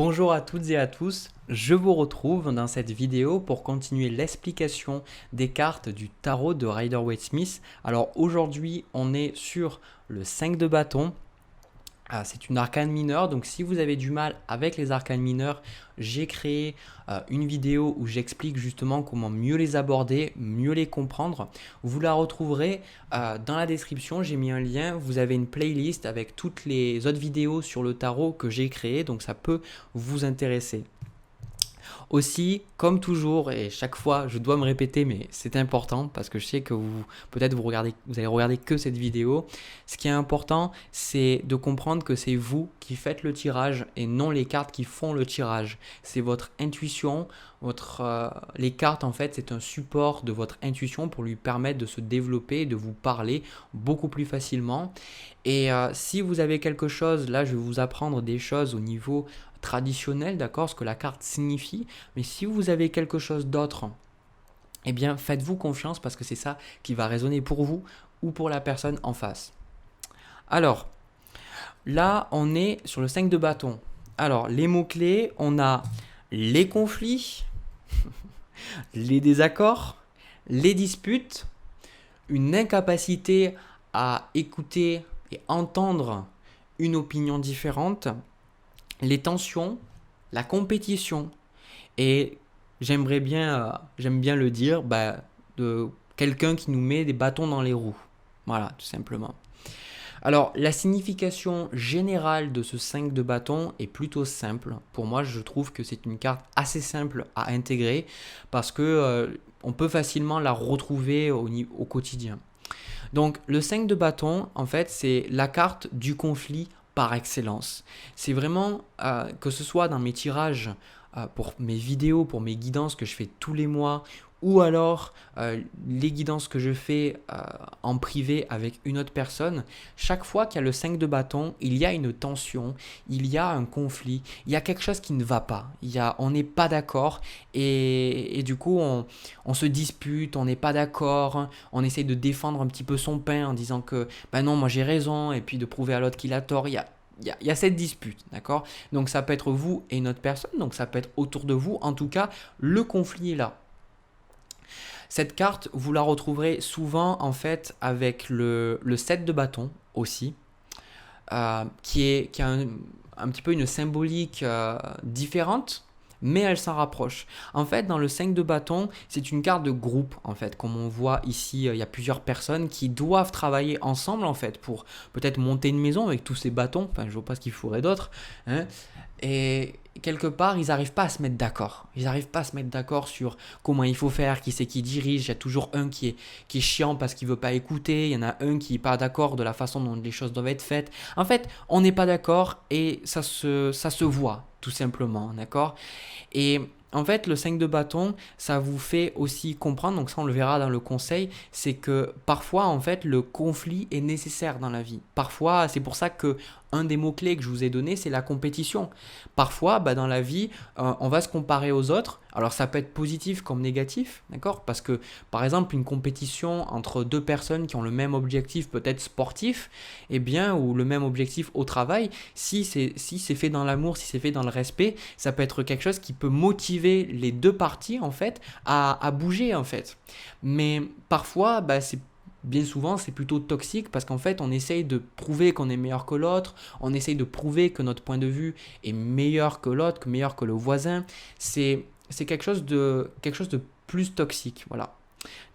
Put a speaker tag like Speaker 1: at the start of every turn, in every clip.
Speaker 1: Bonjour à toutes et à tous, je vous retrouve dans cette vidéo pour continuer l'explication des cartes du tarot de Rider-Waite-Smith. Alors aujourd'hui on est sur le 5 de bâton. C'est une arcane mineure, donc si vous avez du mal avec les arcanes mineures, j'ai créé une vidéo où j'explique justement comment mieux les aborder, mieux les comprendre. Vous la retrouverez dans la description, j'ai mis un lien, vous avez une playlist avec toutes les autres vidéos sur le tarot que j'ai créées, donc ça peut vous intéresser. Aussi, comme toujours, et chaque fois je dois me répéter, mais c'est important parce que je sais que peut-être vous allez regarder que cette vidéo. Ce qui est important, c'est de comprendre que c'est vous qui faites le tirage et non les cartes qui font le tirage. C'est votre intuition, les cartes en fait, c'est un support de votre intuition pour lui permettre de se développer, de vous parler beaucoup plus facilement. Et si vous avez quelque chose, là je vais vous apprendre des choses au niveau traditionnel, d'accord, ce que la carte signifie. Mais si vous avez quelque chose d'autre, eh bien faites-vous confiance parce que c'est ça qui va résonner pour vous ou pour la personne en face. Alors, là, on est sur le 5 de bâton. Alors, les mots-clés, on a les conflits, les désaccords, les disputes, une incapacité à écouter et entendre une opinion différente, les tensions, la compétition et j'aime bien le dire, de quelqu'un qui nous met des bâtons dans les roues. Voilà, tout simplement. Alors, la signification générale de ce 5 de bâton est plutôt simple. Pour moi, je trouve que c'est une carte assez simple à intégrer parce que on peut facilement la retrouver au quotidien. Donc, le 5 de bâton, en fait, c'est la carte du conflit par excellence. C'est vraiment, que ce soit dans mes tirages, pour mes vidéos, pour mes guidances que je fais tous les mois, ou alors les guidances que je fais en privé avec une autre personne, chaque fois qu'il y a le 5 de bâton, il y a une tension, il y a un conflit, il y a quelque chose qui ne va pas, on n'est pas d'accord et du coup on se dispute, on n'est pas d'accord, on essaye de défendre un petit peu son pain en disant que ben non, moi j'ai raison et puis de prouver à l'autre qu'il a tort. Il y a cette dispute, d'accord? Donc ça peut être vous et une autre personne, donc ça peut être autour de vous. En tout cas, le conflit est là. Cette carte, vous la retrouverez souvent en fait avec le 7 de bâton aussi, qui a un petit peu une symbolique différente, mais elle s'en rapproche. En fait, dans le 5 de bâton, c'est une carte de groupe, en fait. Comme on voit ici, il y a plusieurs personnes qui doivent travailler ensemble, en fait, pour peut-être monter une maison avec tous ces bâtons. Enfin, je ne vois pas ce qu'il faudrait d'autre, hein. Et quelque part, ils n'arrivent pas à se mettre d'accord. Ils n'arrivent pas à se mettre d'accord sur comment il faut faire, qui c'est qui dirige. Il y a toujours un qui est chiant parce qu'il ne veut pas écouter. Il y en a un qui n'est pas d'accord de la façon dont les choses doivent être faites. En fait, on n'est pas d'accord et ça se voit, tout simplement, d'accord? Et en fait, le 5 de bâton, ça vous fait aussi comprendre, donc ça on le verra dans le conseil, c'est que parfois en fait le conflit est nécessaire dans la vie. Parfois, c'est pour ça que un des mots-clés que je vous ai donné, c'est la compétition. Parfois, dans la vie, on va se comparer aux autres. Alors ça peut être positif comme négatif, d'accord? Parce que par exemple, une compétition entre deux personnes qui ont le même objectif, peut-être sportif, eh bien, ou le même objectif au travail, si c'est fait dans l'amour, si c'est fait dans le respect, ça peut être quelque chose qui peut motiver les deux parties en fait à bouger en fait. Mais parfois, bien souvent, c'est plutôt toxique parce qu'en fait, on essaye de prouver qu'on est meilleur que l'autre, on essaye de prouver que notre point de vue est meilleur que l'autre, que meilleur que le voisin. C'est quelque chose de plus toxique, voilà.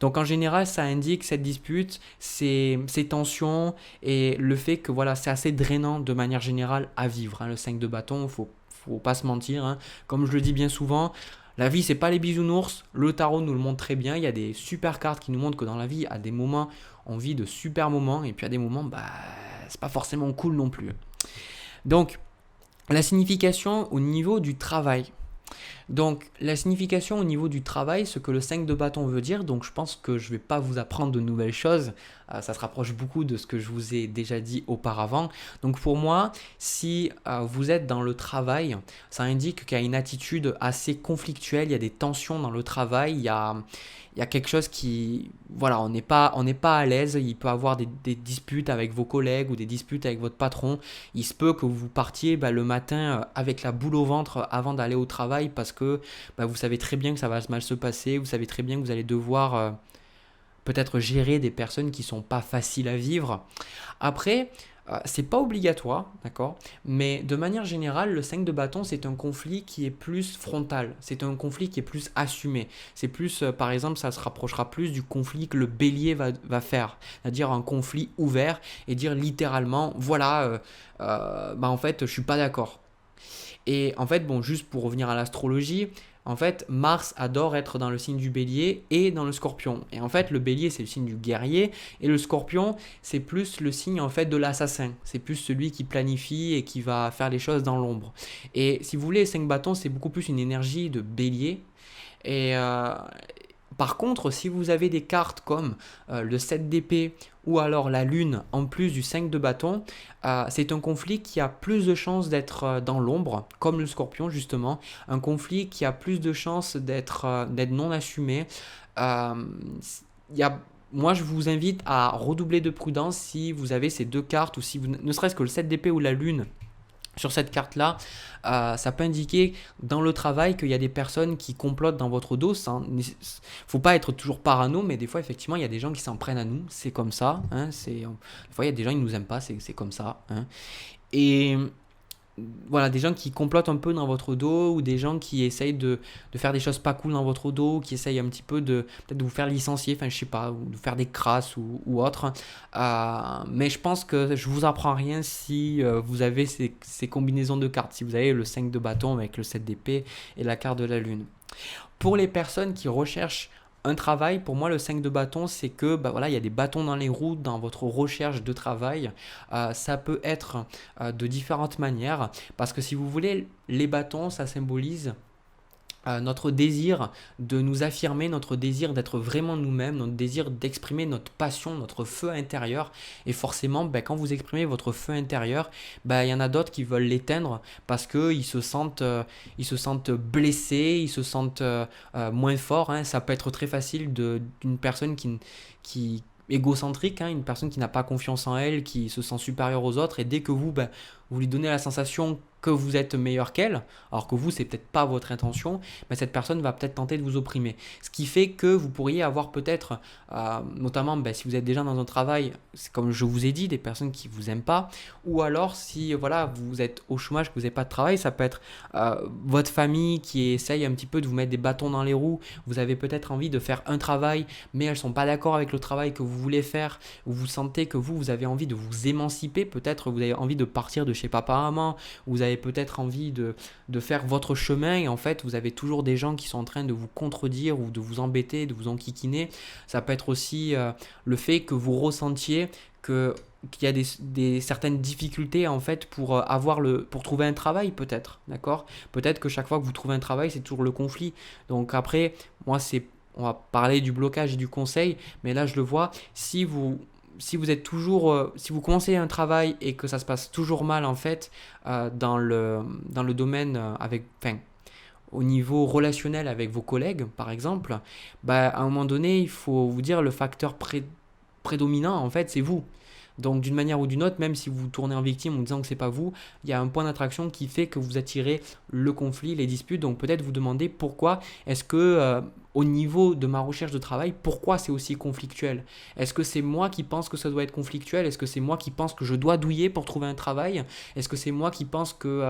Speaker 1: Donc en général, ça indique cette dispute, ces tensions et le fait que voilà, c'est assez drainant de manière générale à vivre, hein. Le 5 de bâton, faut pas se mentir, hein. Comme je le dis bien souvent, la vie, c'est pas les bisounours. Le tarot nous le montre très bien. Il y a des super cartes qui nous montrent que dans la vie, à des moments, on vit de super moments. Et puis à des moments, c'est pas forcément cool non plus. Donc, la signification au niveau du travail. Donc, la signification au niveau du travail, ce que le 5 de bâton veut dire, donc je pense que je ne vais pas vous apprendre de nouvelles choses, ça se rapproche beaucoup de ce que je vous ai déjà dit auparavant. Donc pour moi, si vous êtes dans le travail, ça indique qu'il y a une attitude assez conflictuelle, il y a des tensions dans le travail, il y a quelque chose qui, voilà, on n'est pas à l'aise, il peut y avoir des disputes avec vos collègues ou des disputes avec votre patron. Il se peut que vous partiez le matin avec la boule au ventre avant d'aller au travail parce que vous savez très bien que ça va mal se passer, vous savez très bien que vous allez devoir peut-être gérer des personnes qui sont pas faciles à vivre. Après, c'est pas obligatoire, d'accord? Mais de manière générale, le 5 de bâton, c'est un conflit qui est plus frontal. C'est un conflit qui est plus assumé. C'est plus, par exemple, ça se rapprochera plus du conflit que le bélier va faire. C'est-à-dire un conflit ouvert et dire littéralement, voilà, en fait, je suis pas d'accord. Et en fait, bon, juste pour revenir à l'astrologie, en fait, Mars adore être dans le signe du bélier et dans le scorpion. Et en fait, le bélier, c'est le signe du guerrier et le scorpion, c'est plus le signe en fait de l'assassin. C'est plus celui qui planifie et qui va faire les choses dans l'ombre. Et si vous voulez, 5 bâtons, c'est beaucoup plus une énergie de bélier. Et par contre, si vous avez des cartes comme le 7 d'épée ou alors la lune en plus du 5 de bâton, c'est un conflit qui a plus de chances d'être dans l'ombre, comme le scorpion justement. Un conflit qui a plus de chances d'être non assumé. Euh, Moi, je vous invite à redoubler de prudence si vous avez ces deux cartes ou si vous, ne serait-ce que le 7 d'épée ou la lune sur cette carte-là, ça peut indiquer dans le travail qu'il y a des personnes qui complotent dans votre dos. Faut pas être toujours parano, mais des fois, effectivement, il y a des gens qui s'en prennent à nous. C'est comme ça. Hein, des fois, il y a des gens qui ne nous aiment pas. C'est comme ça. Hein. Et voilà, des gens qui complotent un peu dans votre dos ou des gens qui essayent de faire des choses pas cool dans votre dos, qui essayent un petit peu peut-être de vous faire licencier, enfin je sais pas, ou de faire des crasses ou autre. Mais je pense que je vous apprends rien si vous avez ces combinaisons de cartes, si vous avez le 5 de bâton avec le 7 d'épée et la carte de la lune. Pour les personnes qui recherchent un travail, pour moi, le 5 de bâton, c'est que voilà, il y a des bâtons dans les roues dans votre recherche de travail. Ça peut être de différentes manières, parce que si vous voulez, les bâtons, ça symbolise notre désir de nous affirmer, notre désir d'être vraiment nous-mêmes, notre désir d'exprimer notre passion, notre feu intérieur. Et forcément, quand vous exprimez votre feu intérieur, il y en a d'autres qui veulent l'éteindre parce qu'ils se sentent blessés, ils se sentent moins forts. Hein. Ça peut être très facile d'une personne qui égocentrique, hein, une personne qui n'a pas confiance en elle, qui se sent supérieure aux autres, et dès que vous lui donnez la sensation que vous êtes meilleur qu'elle, alors que vous, c'est peut-être pas votre intention, cette personne va peut-être tenter de vous opprimer. Ce qui fait que vous pourriez avoir peut-être, notamment si vous êtes déjà dans un travail, c'est comme je vous ai dit, des personnes qui vous aiment pas, ou alors si voilà, vous êtes au chômage, que vous n'avez pas de travail, ça peut être votre famille qui essaye un petit peu de vous mettre des bâtons dans les roues, vous avez peut-être envie de faire un travail, mais elles sont pas d'accord avec le travail que vous voulez faire, ou vous sentez que vous avez envie de vous émanciper, peut-être vous avez envie de partir de chez papa-maman, vous avez peut-être envie de faire votre chemin et en fait vous avez toujours des gens qui sont en train de vous contredire ou de vous embêter, de vous enquiquiner. Ça peut être aussi le fait que vous ressentiez qu'il y a certaines difficultés en fait pour trouver un travail peut-être, d'accord? Peut-être que chaque fois que vous trouvez un travail, c'est toujours le conflit. Donc après, on va parler du blocage et du conseil, mais là je le vois, si vous êtes toujours, si vous commencez un travail et que ça se passe toujours mal en fait dans le domaine au niveau relationnel avec vos collègues par exemple, à un moment donné il faut vous dire le facteur prédominant en fait c'est vous. Donc d'une manière ou d'une autre, même si vous tournez en victime en disant que c'est pas vous, il y a un point d'attraction qui fait que vous attirez le conflit, les disputes. Donc peut-être vous demandez pourquoi est-ce que au niveau de ma recherche de travail, pourquoi c'est aussi conflictuel? Est-ce que c'est moi qui pense que ça doit être conflictuel? Est-ce que c'est moi qui pense que je dois douiller pour trouver un travail? Est-ce que c'est moi qui pense que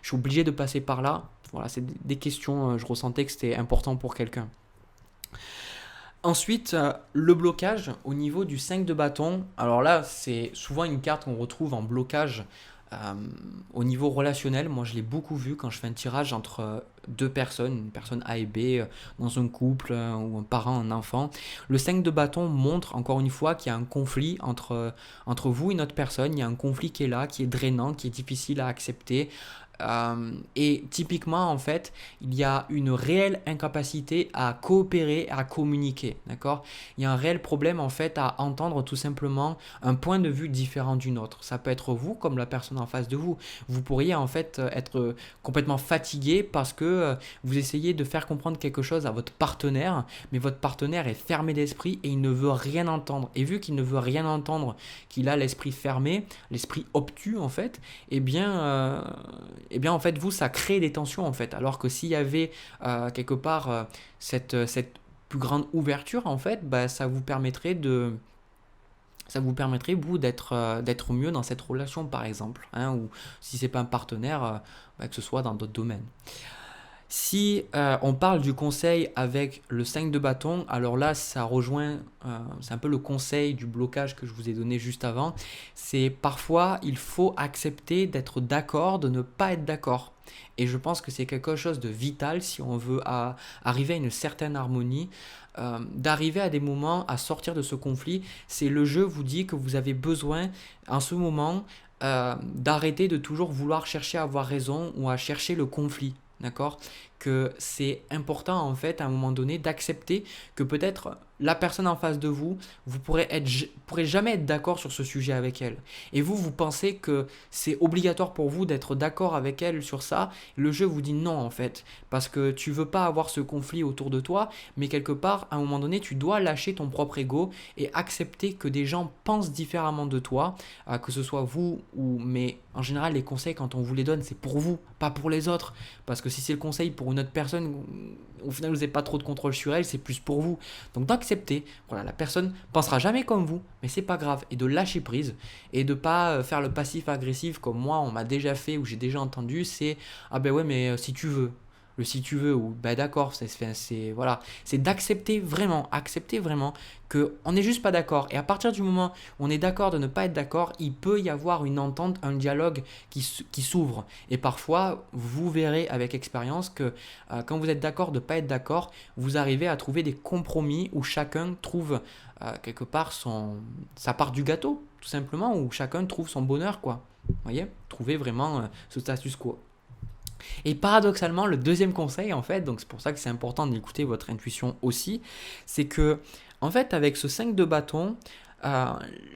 Speaker 1: je suis obligé de passer par là? Voilà, c'est des questions, je ressentais que c'était important pour quelqu'un. Ensuite, le blocage au niveau du 5 de bâton. Alors là, c'est souvent une carte qu'on retrouve en blocage euh, au niveau relationnel. Moi, je l'ai beaucoup vu quand je fais un tirage entre deux personnes, une personne A et B, dans un couple ou un parent, un enfant. Le 5 de bâton montre encore une fois qu'il y a un conflit entre vous et notre personne. Il y a un conflit qui est là, qui est drainant, qui est difficile à accepter. Et typiquement, en fait, il y a une réelle incapacité à coopérer, à communiquer, d'accord? Il y a un réel problème, en fait, à entendre tout simplement un point de vue différent d'une autre. Ça peut être vous, comme la personne en face de vous. Vous pourriez, en fait, être complètement fatigué parce que vous essayez de faire comprendre quelque chose à votre partenaire, mais votre partenaire est fermé d'esprit et il ne veut rien entendre. Et vu qu'il ne veut rien entendre, qu'il a l'esprit fermé, l'esprit obtus, en fait, en fait, vous, ça crée des tensions, en fait. Alors que s'il y avait quelque part cette plus grande ouverture, en fait, bah, ça vous permettrait, vous, d'être mieux dans cette relation, par exemple. Hein, ou si c'est pas un partenaire, bah, que ce soit dans d'autres domaines. Si on parle du conseil avec le 5 de bâton, alors là, ça rejoint, c'est un peu le conseil du blocage que je vous ai donné juste avant. C'est parfois, il faut accepter d'être d'accord, de ne pas être d'accord. Et je pense que c'est quelque chose de vital si on veut arriver à une certaine harmonie, d'arriver à des moments à sortir de ce conflit. C'est le jeu vous dit que vous avez besoin en ce moment d'arrêter de toujours vouloir chercher à avoir raison ou à chercher le conflit. D'accord? Que c'est important en fait à un moment donné d'accepter que peut-être la personne en face de vous, vous pourrez jamais être d'accord sur ce sujet avec elle. Et vous pensez que c'est obligatoire pour vous d'être d'accord avec elle sur ça. Le jeu vous dit non en fait, parce que tu veux pas avoir ce conflit autour de toi, mais quelque part, à un moment donné, tu dois lâcher ton propre ego et accepter que des gens pensent différemment de toi, que ce soit vous ou... Mais en général, les conseils, quand on vous les donne, c'est pour vous, pas pour les autres. Parce que si c'est le conseil pour une autre personne, au final, vous n'avez pas trop de contrôle sur elle, c'est plus pour vous. Donc d'accepter, voilà, la personne pensera jamais comme vous, mais c'est pas grave. Et de lâcher prise et de pas faire le passif agressif comme moi, on m'a déjà fait ou j'ai déjà entendu, c'est ah ben ouais, mais si tu veux. Le si tu veux ou ben d'accord, voilà, c'est accepter vraiment que on n'est juste pas d'accord. Et à partir du moment où on est d'accord de ne pas être d'accord, il peut y avoir une entente, un dialogue qui s'ouvre. Et parfois, vous verrez avec expérience que quand vous êtes d'accord de ne pas être d'accord, vous arrivez à trouver des compromis où chacun trouve quelque part sa part du gâteau, tout simplement, où chacun trouve son bonheur, quoi. Vous voyez? Trouver vraiment ce status quo. Et paradoxalement, le deuxième conseil, en fait, donc c'est pour ça que c'est important d'écouter votre intuition aussi, c'est que, en fait, avec ce 5 de bâton, euh,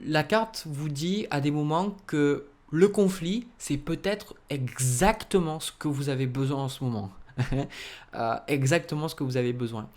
Speaker 1: la carte vous dit à des moments que le conflit, c'est peut-être exactement ce que vous avez besoin en ce moment. Exactement ce que vous avez besoin.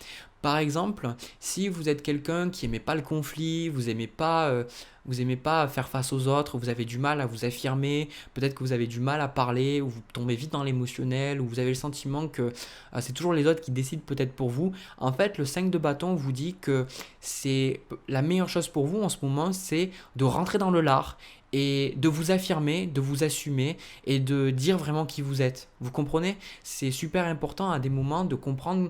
Speaker 1: Par exemple, si vous êtes quelqu'un qui n'aimait pas le conflit, vous aimez pas faire face aux autres, vous avez du mal à vous affirmer, peut-être que vous avez du mal à parler, ou vous tombez vite dans l'émotionnel, ou vous avez le sentiment que c'est toujours les autres qui décident peut-être pour vous. En fait, le 5 de bâton vous dit que c'est la meilleure chose pour vous en ce moment, c'est de rentrer dans le lard et de vous affirmer, de vous assumer et de dire vraiment qui vous êtes. Vous comprenez? C'est super important à des moments de comprendre,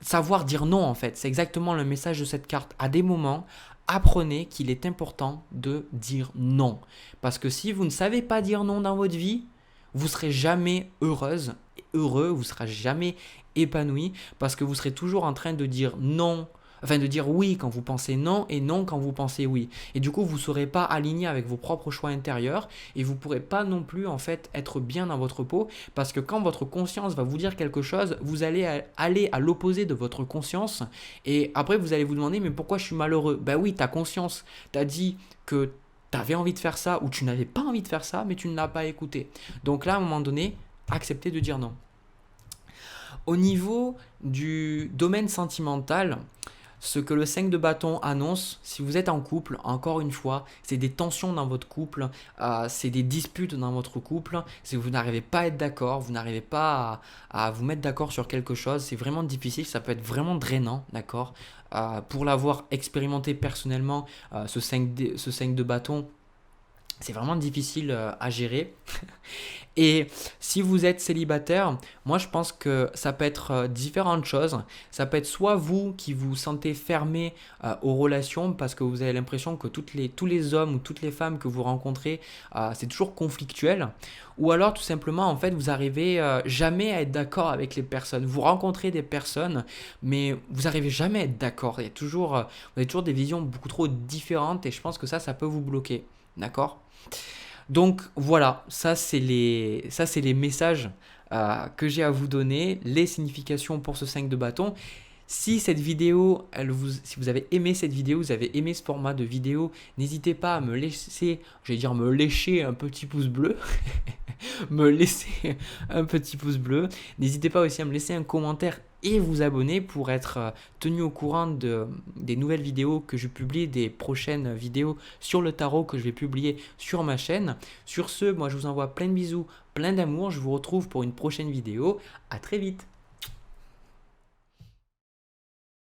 Speaker 1: savoir dire non en fait. C'est exactement le message de cette carte. À des moments, apprenez qu'il est important de dire non. Parce que si vous ne savez pas dire non dans votre vie, vous serez jamais heureuse, heureux, vous ne serez jamais épanoui parce que vous serez toujours en train de dire non. Enfin, de dire oui quand vous pensez non et non quand vous pensez oui. Et du coup, vous ne serez pas aligné avec vos propres choix intérieurs et vous ne pourrez pas non plus en fait être bien dans votre peau parce que quand votre conscience va vous dire quelque chose, vous allez aller à l'opposé de votre conscience et après vous allez vous demander mais pourquoi je suis malheureux? Ben oui, ta conscience t'a dit que tu avais envie de faire ça ou tu n'avais pas envie de faire ça mais tu ne l'as pas écouté. Donc là, à un moment donné, acceptez de dire non. Au niveau du domaine sentimental, ce que le 5 de bâton annonce, si vous êtes en couple, encore une fois, c'est des tensions dans votre couple, c'est des disputes dans votre couple, si vous n'arrivez pas à être d'accord, vous n'arrivez pas à vous mettre d'accord sur quelque chose, c'est vraiment difficile, ça peut être vraiment drainant, d'accord. Pour l'avoir expérimenté personnellement, ce 5 de bâton, c'est vraiment difficile à gérer. Et si vous êtes célibataire, moi je pense que ça peut être différentes choses. Ça peut être soit vous qui vous sentez fermé aux relations parce que vous avez l'impression que tous les hommes ou toutes les femmes que vous rencontrez, c'est toujours conflictuel. Ou alors tout simplement en fait vous arrivez jamais à être d'accord avec les personnes. Vous rencontrez des personnes mais vous n'arrivez jamais à être d'accord. Vous avez toujours des visions beaucoup trop différentes et je pense que ça peut vous bloquer. D'accord ? Donc voilà, ça c'est les messages que j'ai à vous donner, les significations pour ce 5 de bâton. Si cette vidéo, si vous avez aimé cette vidéo, vous avez aimé ce format de vidéo, n'hésitez pas à me laisser, j'allais dire me lécher un petit pouce bleu, me laisser un petit pouce bleu. N'hésitez pas aussi à me laisser un commentaire et vous abonner pour être tenu au courant des nouvelles vidéos que je publie, des prochaines vidéos sur le tarot que je vais publier sur ma chaîne. Sur ce, moi je vous envoie plein de bisous, plein d'amour. Je vous retrouve pour une prochaine vidéo. À très vite.